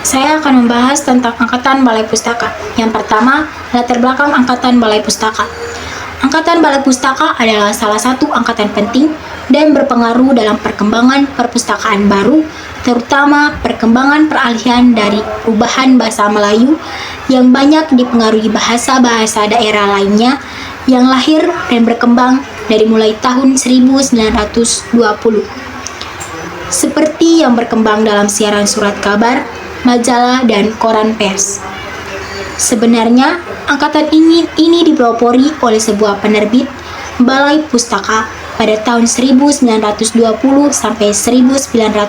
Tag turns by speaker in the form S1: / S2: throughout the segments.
S1: Saya akan membahas tentang Angkatan Balai Pustaka. Yang pertama, latar belakang Angkatan Balai Pustaka. Angkatan Balai Pustaka adalah salah satu angkatan penting dan berpengaruh dalam perkembangan perpustakaan baru, terutama perkembangan peralihan dari perubahan bahasa Melayu yang banyak dipengaruhi bahasa-bahasa daerah lainnya yang lahir dan berkembang dari mulai tahun 1920. Seperti yang berkembang dalam siaran surat kabar, majalah, dan koran pers. Sebenarnya, angkatan ini dipelopori oleh sebuah penerbit Balai Pustaka pada tahun 1920 sampai 1950.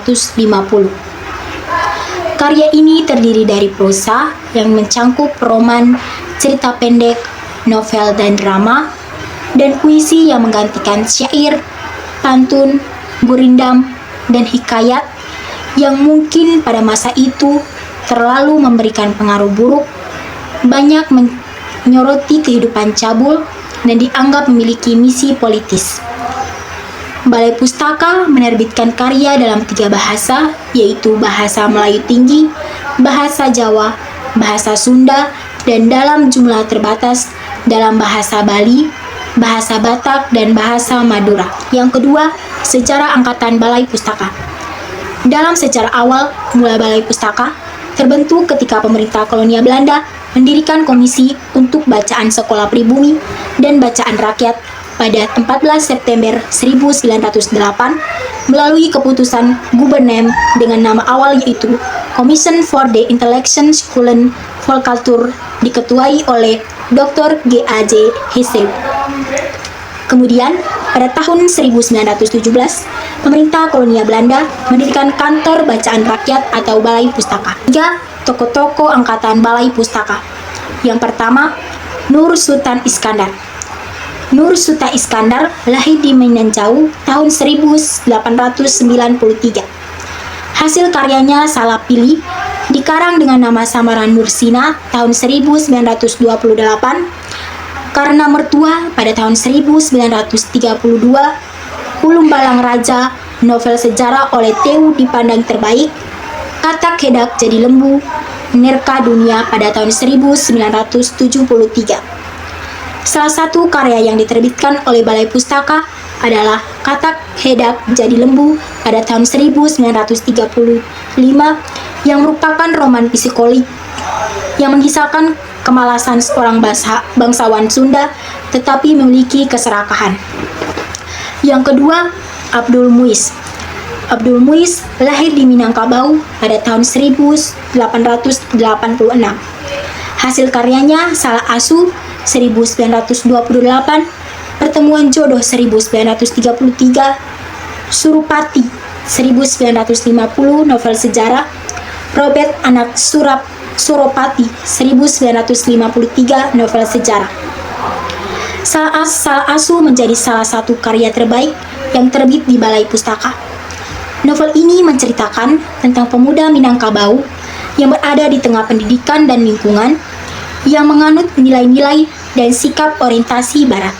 S1: Karya ini terdiri dari prosa yang mencangkup roman, cerita pendek, novel dan drama, dan puisi yang menggantikan syair, pantun, gurindam, dan hikayat yang mungkin pada masa itu terlalu memberikan pengaruh buruk, banyak menyoroti kehidupan cabul, dan dianggap memiliki misi politis. Balai Pustaka menerbitkan karya dalam 3 bahasa, yaitu bahasa Melayu Tinggi, bahasa Jawa, bahasa Sunda, dan dalam jumlah terbatas dalam bahasa Bali, bahasa Batak, dan bahasa Madura. Yang kedua, sejarah Angkatan Balai Pustaka. Dalam sejarah awal mula Balai Pustaka, terbentuk ketika pemerintah kolonial Belanda mendirikan komisi untuk bacaan sekolah pribumi dan bacaan rakyat pada 14 September 1908 melalui keputusan Gouvernement dengan nama awal yaitu Commission for the Intellectual Schulen Volkskultur diketuai oleh Dr. G.A.J. Hessel. Kemudian, pada tahun 1917, pemerintah kolonial Belanda mendirikan kantor bacaan rakyat atau Balai Pustaka. 3 tokoh-tokoh angkatan Balai Pustaka. Yang pertama, Nur Sultan Iskandar. Nur Sultan Iskandar lahir di Minangkabau tahun 1893. Hasil karyanya Salah Pilih dikarang dengan nama samaran Nursina tahun 1928. Karena Mertua pada tahun 1932, Ulum Balang Raja, novel sejarah oleh Tewu dipandang terbaik, Katak Hedak Jadi Lembu, Nerka Dunia pada tahun 1973. Salah satu karya yang diterbitkan oleh Balai Pustaka adalah Katak Hedak Jadi Lembu pada tahun 1935 yang merupakan roman psikolik yang mengisahkan kemalasan seorang bangsawan Sunda tetapi memiliki keserakahan. Yang kedua, Abdul Muiz. Abdul Muiz lahir di Minangkabau pada tahun 1886. Hasil karyanya Salah Asuh 1928, Pertemuan Jodoh 1933, Surupati 1950 novel sejarah, Robert Anak Suropati 1953 novel sejarah. Salah Asuh menjadi salah satu karya terbaik yang terbit di Balai Pustaka. Novel ini menceritakan tentang pemuda Minangkabau yang berada di tengah pendidikan dan lingkungan yang menganut nilai-nilai dan sikap orientasi Barat.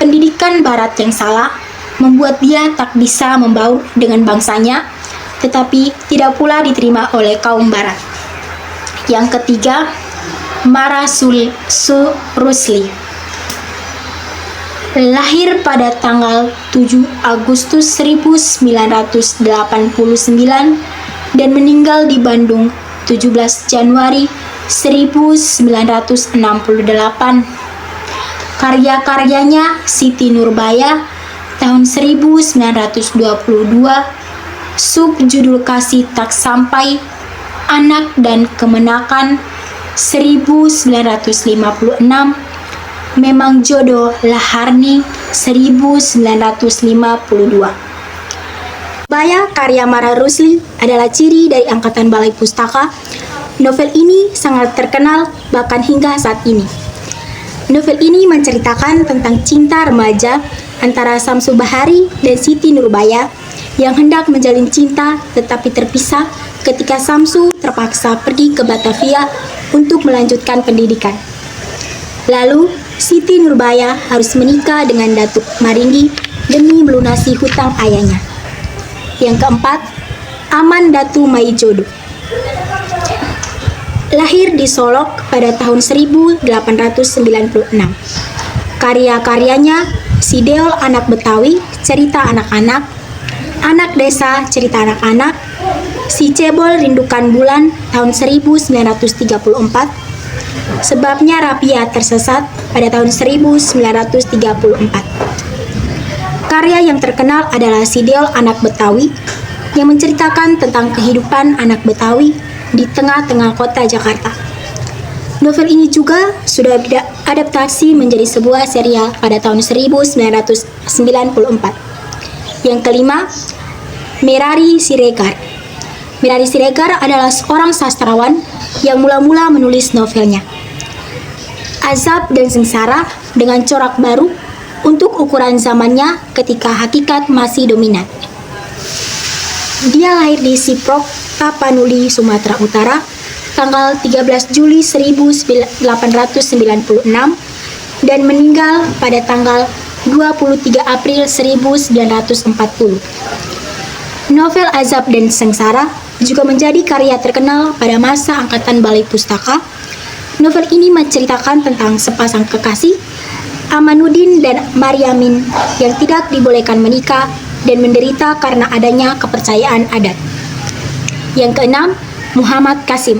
S1: Pendidikan Barat yang salah membuat dia tak bisa membaur dengan bangsanya, tetapi tidak pula diterima oleh kaum Barat. Yang ketiga, Mara Rusli. Lahir pada tanggal 7 Agustus 1989 dan meninggal di Bandung 17 Januari 1968. Karya-karyanya Siti Nurbaya tahun 1922, subjudul Kasih Tak Sampai, Anak dan Kemenakan 1956, Memang Jodoh Laharni 1952. Baya karya Mara Rusli adalah ciri dari Angkatan Balai Pustaka. Novel ini sangat terkenal bahkan hingga saat ini. Novel ini menceritakan tentang cinta remaja antara Samsu Bahari dan Siti Nurbaya yang hendak menjalin cinta tetapi terpisah ketika Samsu terpaksa pergi ke Batavia untuk melanjutkan pendidikan. Lalu, Siti Nurbaya harus menikah dengan Datuk Maringgi demi melunasi hutang ayahnya. Yang keempat, Aman Datu Maijodo. Lahir di Solok pada tahun 1896. Karya-karyanya Sideol Anak Betawi, cerita anak-anak, Anak Desa, cerita anak-anak, Si Cebol Rindukan Bulan tahun 1934, Sebabnya Rapia Tersesat pada tahun 1934. Karya yang terkenal adalah Sideol Anak Betawi yang menceritakan tentang kehidupan anak Betawi di tengah-tengah kota Jakarta. Novel ini juga sudah diadaptasi menjadi sebuah serial pada tahun 1994. Yang kelima, Merari Siregar. Merari Siregar adalah seorang sastrawan yang mula-mula menulis novelnya Azab dan Sengsara dengan corak baru untuk ukuran zamannya ketika hakikat masih dominan. Dia lahir di Siprok, Tapanuli, Sumatera Utara, tanggal 13 Juli 1896 dan meninggal pada tanggal 23 April 1940. Novel Azab dan Sengsara juga menjadi karya terkenal pada masa angkatan Balai Pustaka. Novel ini menceritakan tentang sepasang kekasih, Amanuddin dan Maryamin, yang tidak dibolehkan menikah dan menderita karena adanya kepercayaan adat. Yang keenam, Muhammad Kasim.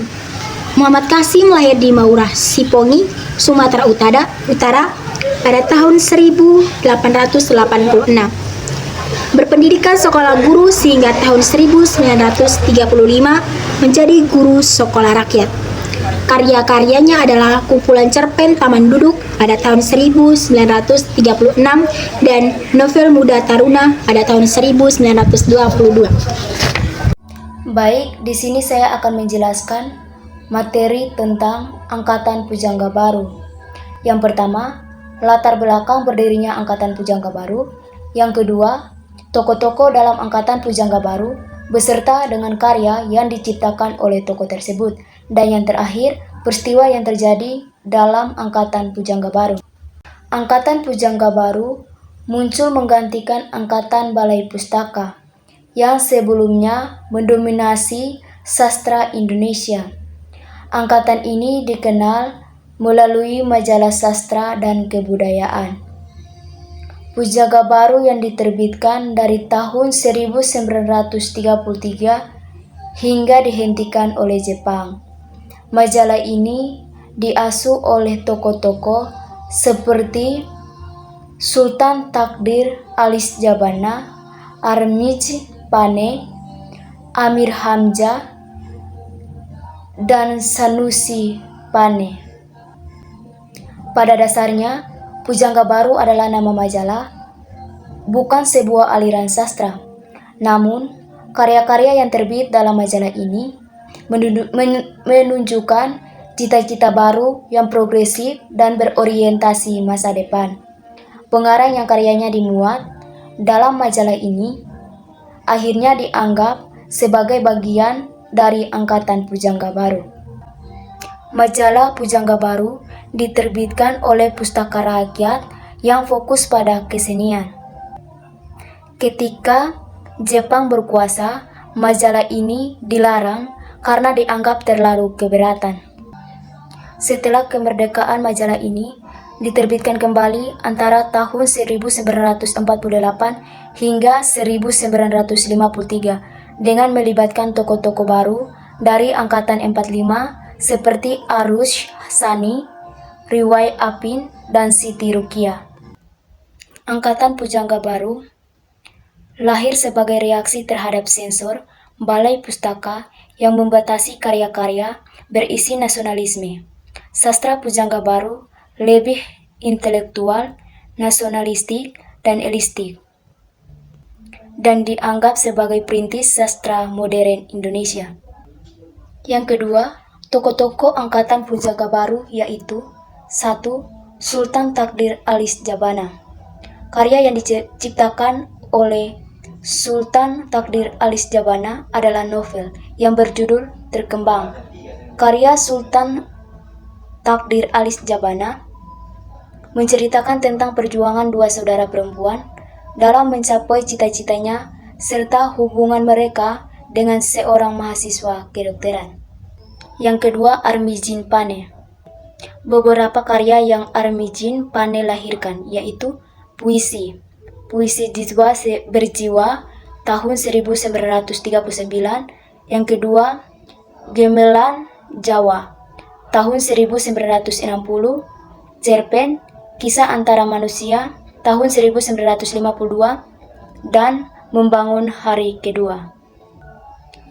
S1: Muhammad Kasim lahir di Maurah, Sipongi, Sumatera Utara pada tahun 1886. Berpendidikan sekolah guru sehingga tahun 1935 menjadi guru sekolah rakyat. Karya-karyanya adalah kumpulan cerpen Taman Duduk pada tahun 1936 dan novel Muda Taruna pada tahun 1922.
S2: Baik, di sini saya akan menjelaskan materi tentang Angkatan Pujangga Baru. Yang pertama, latar belakang berdirinya Angkatan Pujangga Baru. Yang kedua, tokoh-tokoh dalam Angkatan Pujangga Baru beserta dengan karya yang diciptakan oleh tokoh tersebut. Dan yang terakhir, peristiwa yang terjadi dalam Angkatan Pujangga Baru. Angkatan Pujangga Baru muncul menggantikan Angkatan Balai Pustaka yang sebelumnya mendominasi sastra Indonesia. Angkatan ini dikenal melalui majalah sastra dan kebudayaan. Pujangga Baru yang diterbitkan dari tahun 1933 hingga dihentikan oleh Jepang. Majalah ini diasuh oleh tokoh-tokoh seperti Sultan Takdir Alis Jabana, Armij Pane, Amir Hamzah, dan Sanusi Pane. Pada dasarnya, Pujangga Baru adalah nama majalah, bukan sebuah aliran sastra. Namun, karya-karya yang terbit dalam majalah ini menunjukkan cita-cita baru yang progresif dan berorientasi masa depan. Pengarang yang karyanya dimuat dalam majalah ini akhirnya dianggap sebagai bagian dari Angkatan Pujangga Baru. Majalah Pujangga Baru diterbitkan oleh Pustaka Rakyat yang fokus pada kesenian. Ketika Jepang berkuasa, majalah ini dilarang karena dianggap terlalu keberatan. Setelah kemerdekaan, majalah ini diterbitkan kembali antara tahun 1948 hingga 1953 dengan melibatkan tokoh-tokoh baru dari Angkatan 45 seperti Arush Sani, Riwai Apin, dan Siti Rukia. Angkatan Pujangga Baru lahir sebagai reaksi terhadap sensor Balai Pustaka yang membatasi karya-karya berisi nasionalisme. Sastra Pujangga Baru lebih intelektual, nasionalistik, dan elitistik, dan dianggap sebagai perintis sastra modern Indonesia. Yang kedua, tokoh-tokoh Angkatan Pujangga Baru yaitu 1. Sultan Takdir Alis Jabana. Karya yang diciptakan oleh Sultan Takdir Alis Jabana adalah novel yang berjudul Terkembang. Karya Sultan Takdir Alis Jabana menceritakan tentang perjuangan dua saudara perempuan dalam mencapai cita-citanya serta hubungan mereka dengan seorang mahasiswa kedokteran. Yang kedua, Armijin Pane. Beberapa karya yang Armijin Pane lahirkan yaitu puisi. Puisi berjiwa tahun 1939. Yang kedua, Gemelan Jawa tahun 1960. Cerpen Kisah Antara Manusia tahun 1952 dan Membangun Hari Kedua.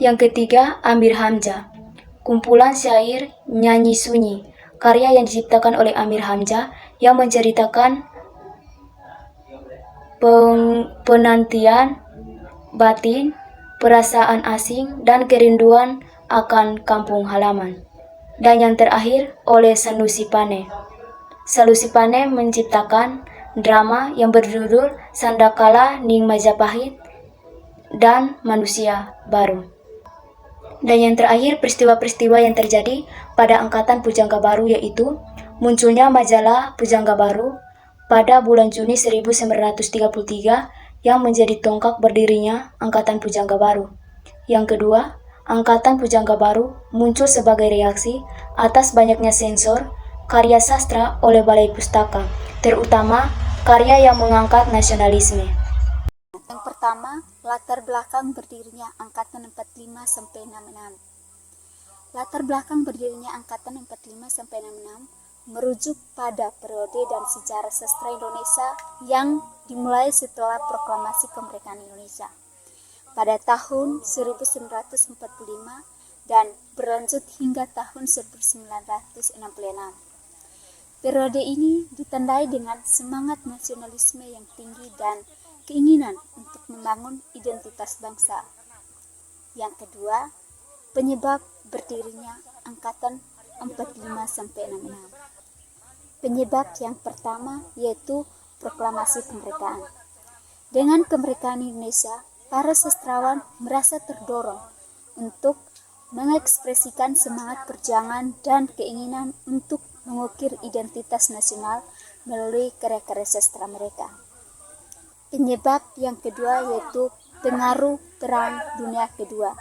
S2: Yang ketiga, Amir Hamzah. Kumpulan syair Nyanyi Sunyi, karya yang diciptakan oleh Amir Hamzah yang menceritakan penantian batin, perasaan asing, dan kerinduan akan kampung halaman. Dan yang terakhir, oleh Sanusi Pane. Sanusi Pane menciptakan drama yang berjudul Sandakala Ning Majapahit dan Manusia Baru. Dan yang terakhir, peristiwa-peristiwa yang terjadi pada Angkatan Pujangga Baru yaitu munculnya majalah Pujangga Baru pada bulan Juni 1933 yang menjadi tonggak berdirinya Angkatan Pujangga Baru. Yang kedua, Angkatan Pujangga Baru muncul sebagai reaksi atas banyaknya sensor karya sastra oleh Balai Pustaka, terutama karya yang mengangkat nasionalisme.
S3: Yang pertama, latar belakang berdirinya Angkatan 45 sampai 66. Latar belakang berdirinya Angkatan 45 sampai 66 merujuk pada periode dan sejarah sastra Indonesia yang dimulai setelah proklamasi kemerdekaan Indonesia pada tahun 1945 dan berlanjut hingga tahun 1966. Periode ini ditandai dengan semangat nasionalisme yang tinggi dan keinginan untuk membangun identitas bangsa. Yang kedua, penyebab berdirinya Angkatan 45 sampai 66. Penyebab yang pertama yaitu proklamasi kemerdekaan. Dengan kemerdekaan Indonesia, para sastrawan merasa terdorong untuk mengekspresikan semangat perjuangan dan keinginan untuk mengukir identitas nasional melalui karya-karya sastra mereka. Penyebab yang kedua yaitu pengaruh Perang Dunia Kedua.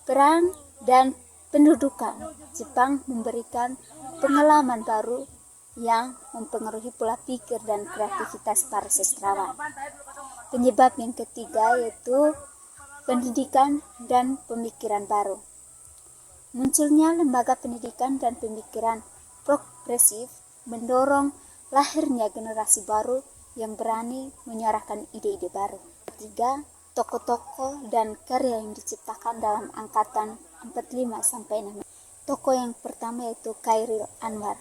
S3: Perang dan pendudukan Jepang memberikan pengalaman baru yang mempengaruhi pola pikir dan kreativitas para sastrawan. Penyebab yang ketiga yaitu pendidikan dan pemikiran baru. Munculnya lembaga pendidikan dan pemikiran progresif mendorong lahirnya generasi baru yang berani menyuarakan ide-ide baru. Ketiga, tokoh-tokoh dan karya yang diciptakan dalam Angkatan 45 sampai 66. Tokoh yang pertama yaitu Chairil Anwar,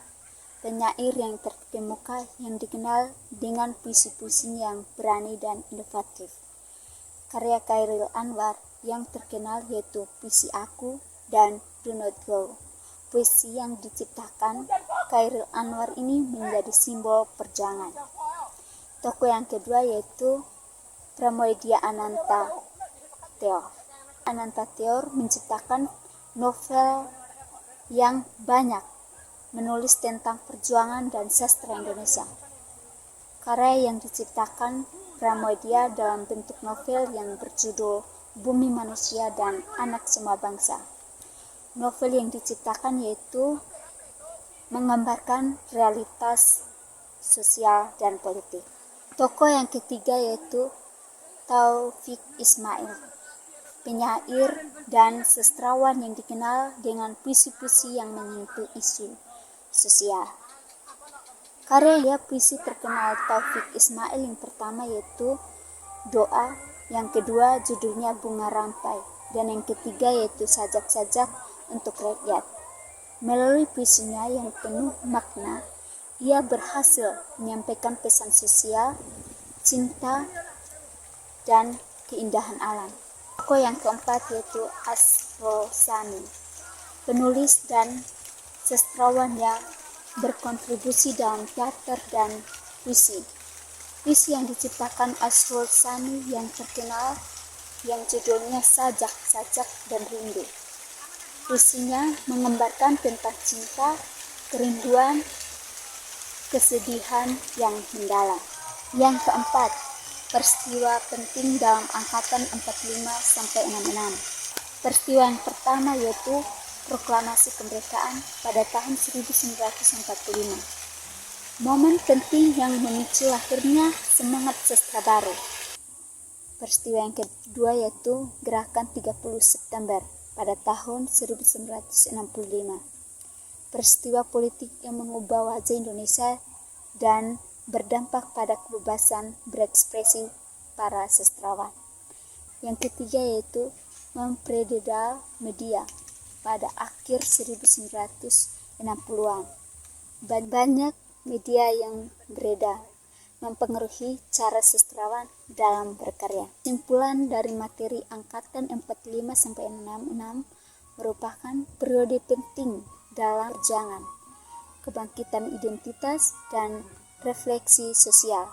S3: penyair yang terkemuka yang dikenal dengan puisi-puisinya yang berani dan inovatif. Karya Chairil Anwar yang terkenal yaitu Puisi Aku dan Do Not Go. Puisi yang diciptakan Chairil Anwar ini menjadi simbol perjuangan. Tokoh yang kedua yaitu Pramoedya Ananta Theor. Ananta Theor menciptakan novel yang banyak, menulis tentang perjuangan dan sastra Indonesia. Karya yang diciptakan Pramoedya dalam bentuk novel yang berjudul Bumi Manusia dan Anak Semua Bangsa. Novel yang diciptakan yaitu menggambarkan realitas sosial dan politik. Tokoh yang ketiga yaitu Taufik Ismail, penyair dan sastrawan yang dikenal dengan puisi-puisi yang menyentuh isu sosial. Karya puisi terkenal Taufik Ismail yang pertama yaitu Doa, yang kedua judulnya Bunga Rampai, dan yang ketiga yaitu Sajak-sajak untuk Rakyat. Melalui puisinya yang penuh makna, ia berhasil menyampaikan pesan sosial, cinta, dan keindahan alam. Tokoh yang keempat yaitu Asrul Sani, penulis dan sastrawan yang berkontribusi dalam teater dan puisi. Puisi yang diciptakan Asrul Sani yang terkenal yang judulnya Sajak, Sajak, dan Rindu. Puisinya menggambarkan tentang cinta, kerinduan, kesedihan yang mendalam. Yang keempat, peristiwa penting dalam Angkatan 45 sampai 66. Peristiwa yang pertama yaitu proklamasi kemerdekaan pada tahun 1945. Momen penting yang memicu lahirnya semangat sastra baru. Peristiwa yang kedua yaitu Gerakan 30 September pada tahun 1965. Peristiwa politik yang mengubah wajah Indonesia dan berdampak pada kebebasan berekspresi para sastrawan. Yang ketiga yaitu mempredada media pada akhir 1960-an. Banyak media yang beredar mempengaruhi cara sastrawan dalam berkarya. Kesimpulan dari materi angkatan 45-66 merupakan periode penting dalam perjuangan, kebangkitan identitas, dan refleksi sosial.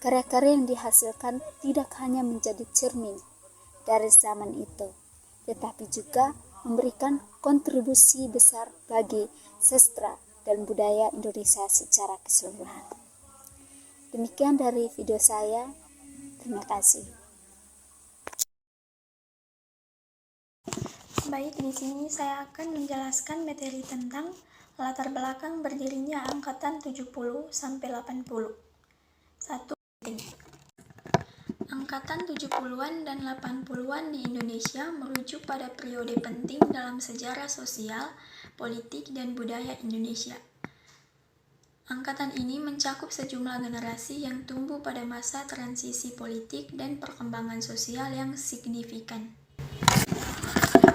S3: Karya-karya yang dihasilkan tidak hanya menjadi cermin dari zaman itu, tetapi juga memberikan kontribusi besar bagi sastra dan budaya Indonesia secara keseluruhan. Demikian dari video saya. Terima kasih.
S4: Baik, di sini saya akan menjelaskan materi tentang latar belakang berdirinya angkatan 70 sampai 80. 1. Angkatan 70-an dan 80-an di Indonesia merujuk pada periode penting dalam sejarah sosial, politik, dan budaya Indonesia. Angkatan ini mencakup sejumlah generasi yang tumbuh pada masa transisi politik dan perkembangan sosial yang signifikan.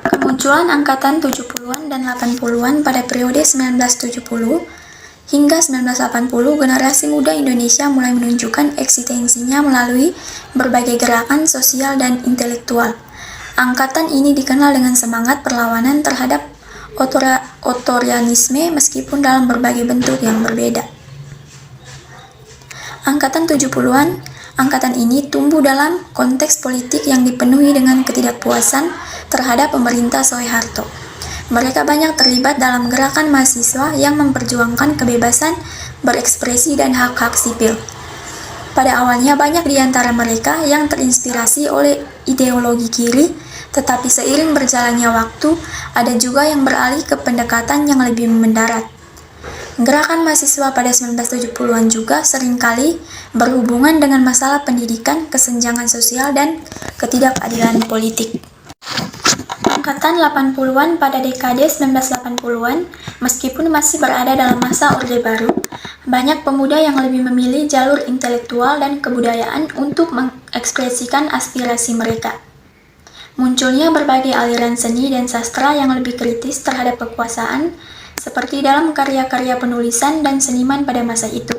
S4: Kemunculan angkatan 70-an dan 80-an pada periode 1970 hingga 1980, generasi muda Indonesia mulai menunjukkan eksistensinya melalui berbagai gerakan sosial dan intelektual. Angkatan ini dikenal dengan semangat perlawanan terhadap otorianisme meskipun dalam berbagai bentuk yang berbeda. Angkatan 70-an, angkatan ini tumbuh dalam konteks politik yang dipenuhi dengan ketidakpuasan terhadap pemerintah Soeharto. Mereka banyak terlibat dalam gerakan mahasiswa yang memperjuangkan kebebasan berekspresi dan hak-hak sipil. Pada awalnya banyak di antara mereka yang terinspirasi oleh ideologi kiri, tetapi seiring berjalannya waktu, ada juga yang beralih ke pendekatan yang lebih mendarat. Gerakan mahasiswa pada 1970-an juga seringkali berhubungan dengan masalah pendidikan, kesenjangan sosial, dan ketidakadilan politik. Angkatan 80-an pada dekade 1980-an, meskipun masih berada dalam masa Orde Baru, banyak pemuda yang lebih memilih jalur intelektual dan kebudayaan untuk mengekspresikan aspirasi mereka. Munculnya berbagai aliran seni dan sastra yang lebih kritis terhadap kekuasaan, seperti dalam karya-karya penulisan dan seniman pada masa itu.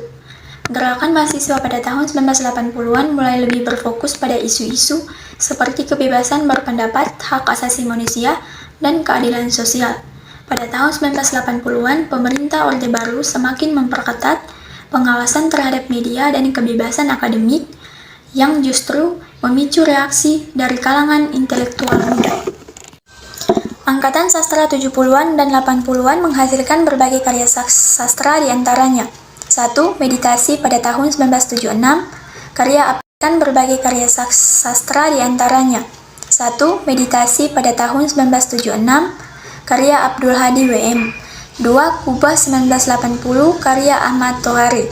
S4: Gerakan mahasiswa pada tahun 1980-an mulai lebih berfokus pada isu-isu seperti kebebasan berpendapat, hak asasi manusia, dan keadilan sosial. Pada tahun 1980-an, pemerintah Orde Baru semakin memperketat pengawasan terhadap media dan kebebasan akademik yang justru memicu reaksi dari kalangan intelektual muda. Angkatan sastra 70-an dan 80-an menghasilkan berbagai karya sastra diantaranya. 1. Meditasi pada tahun 1976, karya akan berbagai karya sastra diantaranya. 1. Meditasi pada tahun 1976, karya Abdul Hadi WM. 2. Kubah 1980, karya Ahmad Tohari.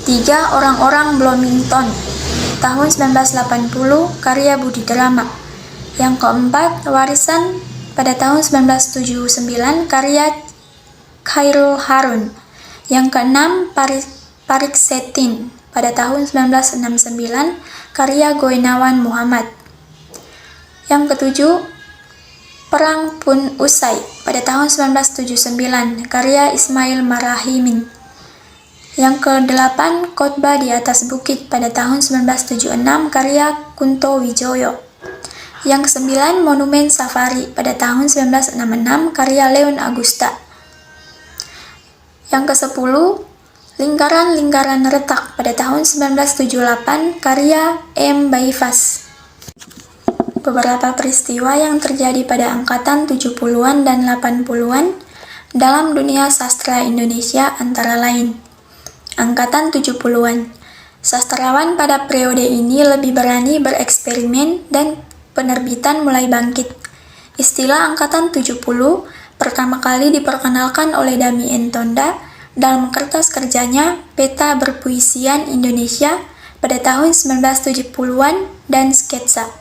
S4: 3. Orang-orang Bloomington, tahun 1980, karya Budi Drama. Yang keempat, Warisan pada tahun 1979, karya Khairul Harun. Yang keenam, Pariksetin pada tahun 1969, karya Goenawan Muhammad. Yang ketujuh, Perang Pun Usai pada tahun 1979, karya Ismail Marahimin. Yang kedelapan, Khotbah di Atas Bukit pada tahun 1976, karya Kunto Wijoyo. Yang kesembilan, Monumen Safari pada tahun 1966, karya Leon Agusta. Yang kesepuluh, Lingkaran-lingkaran Retak pada tahun 1978, karya M. Baifas. Beberapa peristiwa yang terjadi pada angkatan 70-an dan 80-an dalam dunia sastra Indonesia antara lain. Angkatan 70-an, sastrawan pada periode ini lebih berani bereksperimen dan penerbitan mulai bangkit. Istilah Angkatan 70 pertama kali diperkenalkan oleh Damien Tonda dalam kertas kerjanya Peta Berpuisian Indonesia pada tahun 1970-an dan Sketsa.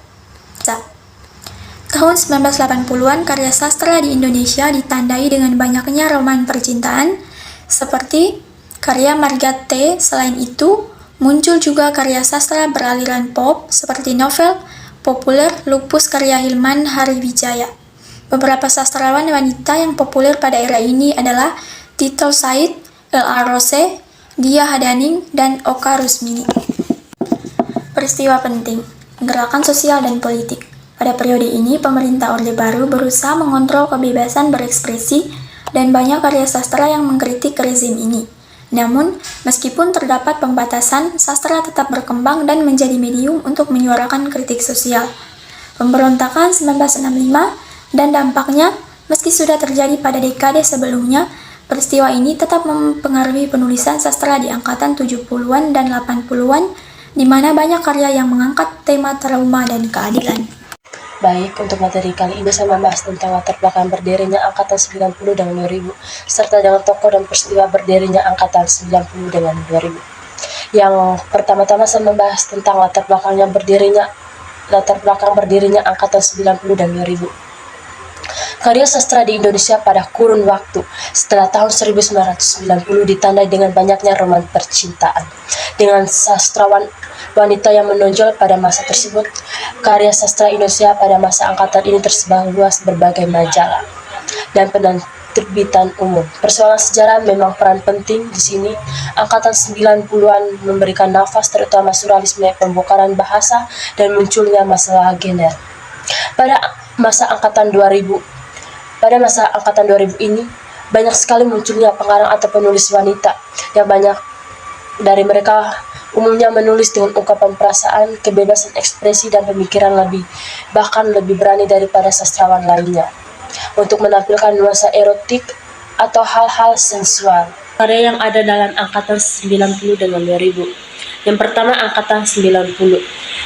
S4: Tahun 1980-an karya sastra di Indonesia ditandai dengan banyaknya roman percintaan seperti karya Margaret T. Selain itu, muncul juga karya sastra beraliran pop seperti novel populer Lupus karya Hilman Hariwijaya. Beberapa sastrawan wanita yang populer pada era ini adalah Tito Said, L.A. Rose, Dia Hadaning, dan Oka Rusmini. Peristiwa penting, gerakan sosial dan politik. Pada periode ini, pemerintah Orde Baru berusaha mengontrol kebebasan berekspresi dan banyak karya sastra yang mengkritik rezim ini. Namun, meskipun terdapat pembatasan, sastra tetap berkembang dan menjadi medium untuk menyuarakan kritik sosial. Pemberontakan 1965 dan dampaknya, meski sudah terjadi pada dekade sebelumnya, peristiwa ini tetap mempengaruhi penulisan sastra di angkatan 70-an dan 80-an, di mana banyak karya yang mengangkat tema trauma dan keadilan.
S5: Baik, untuk materi kali ini saya membahas tentang latar belakang berdirinya Angkatan 90 dengan 2000, serta dengan tokoh dan peristiwa berdirinya Angkatan 90 dengan 2000. Yang pertama-tama saya membahas tentang latar belakang berdirinya Angkatan 90 dan 2000. Karya sastra di Indonesia pada kurun waktu setelah tahun 1990 ditandai dengan banyaknya roman percintaan. Dengan sastrawan wanita yang menonjol pada masa tersebut, karya sastra Indonesia pada masa angkatan ini tersebar luas berbagai majalah dan penerbitan umum. Persoalan sejarah memang peran penting di sini. Angkatan 90-an memberikan nafas terutama surrealisme, pembongkaran bahasa, dan munculnya masalah gender. Pada masa angkatan 2000 ini, banyak sekali munculnya pengarang atau penulis wanita yang banyak dari mereka umumnya menulis dengan ungkapan perasaan, kebebasan ekspresi, dan pemikiran bahkan lebih berani daripada sastrawan lainnya untuk menampilkan nuansa erotik atau hal-hal sensual. Karya yang ada dalam Angkatan 90 dengan 2000. Yang pertama, Angkatan 90.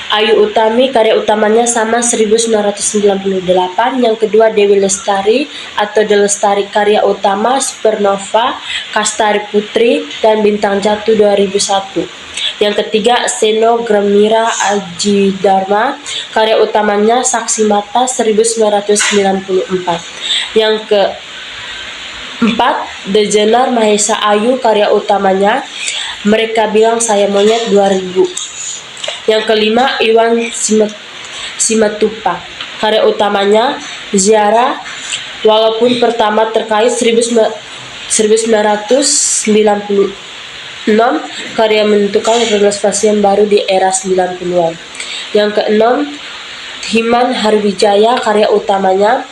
S5: Ayu Utami, karya utamanya sama 1998. Yang kedua, Dewi Lestari atau De Lestari, karya utama Supernova, Kastari Putri, dan Bintang Jatuh 2001. Yang ketiga, Seno Gramira Aji Dharma, karya utamanya Saksi Mata 1994. Yang keempat, Dejenar Mahesa Ayu, karya utamanya Mereka Bilang Saya Monyet 2000. Yang kelima, Iwan Simatupang, karya utamanya Ziarah, walaupun pertama terkait 1996, karya menentukan relevasi yang baru di era 90-an. Yang keenam, Hilman Hariwijaya, karya utamanya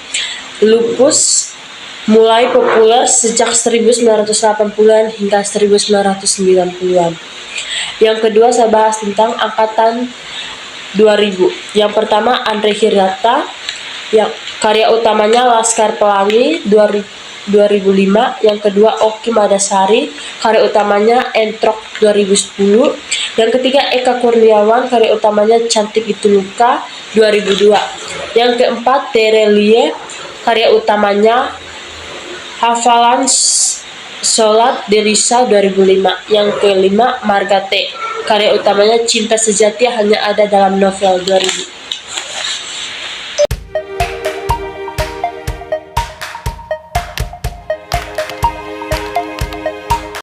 S5: Lupus, mulai populer sejak 1980-an hingga 1990-an. Yang kedua, saya bahas tentang Angkatan 2000. Yang pertama, Andre Hirata, yang karya utamanya Laskar Pelangi 2005. Yang kedua, Oki Madasari, karya utamanya Entrok 2010. Yang ketiga, Eka Kurniawan, karya utamanya Cantik Itu Luka 2002. Yang keempat, Terelie, karya utamanya Hafalan Sholat Derisa 2005. Yang kelima, Marga T, karya utamanya Cinta Sejati Hanya Ada Dalam Novel 2000.